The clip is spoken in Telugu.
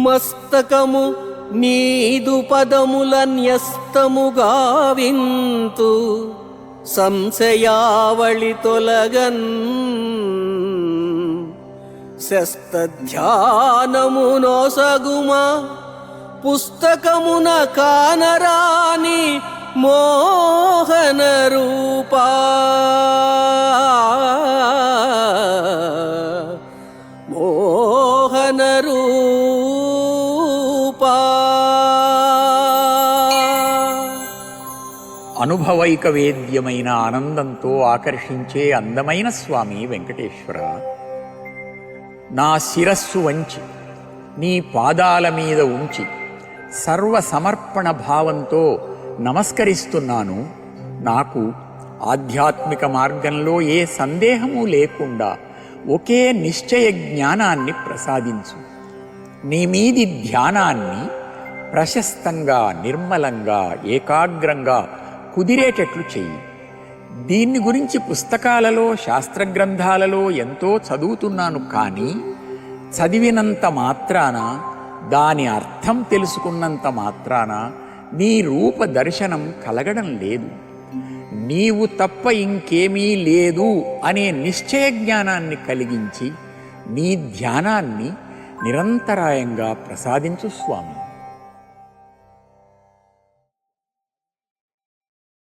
మస్తకము నీదు పదముల న్యస్తముగా వింతు సంశయావళి తొలగన్ శస్తధ్యానము నోసగుమా పుస్తకమున కానరాని మోహన రూపా మోహన రూపా. అనుభవైక వేద్యమైన ఆనందంతో ఆకర్షించే అందమైన స్వామి వెంకటేశ్వర, నా శిరస్సు వంచి నీ పాదాల మీద ఉంచి సర్వ సమర్పణ భావంతో నమస్కరిస్తున్నాను. నాకు ఆధ్యాత్మిక మార్గంలో ఏ సందేహము లేకుండా ఒకే నిశ్చయ జ్ఞానాన్ని ప్రసాదించు. నీ మీది ధ్యానాన్ని ప్రశస్తంగా, నిర్మలంగా, ఏకాగ్రంగా కుదిరేటట్లు చెయ్యి. దీన్ని గురించి పుస్తకాలలో, శాస్త్రగ్రంథాలలో ఎంతో చదువుతున్నాను, కానీ చదివినంత మాత్రాన, దాని అర్థం తెలుసుకున్నంత మాత్రాన నీ రూప దర్శనం కలగడం లేదు. నీవు తప్ప ఇంకేమీ లేదు అనే నిశ్చయ జ్ఞానాన్ని కలిగించి నీ ధ్యానాన్ని నిరంతరాయంగా ప్రసాదించు స్వామి.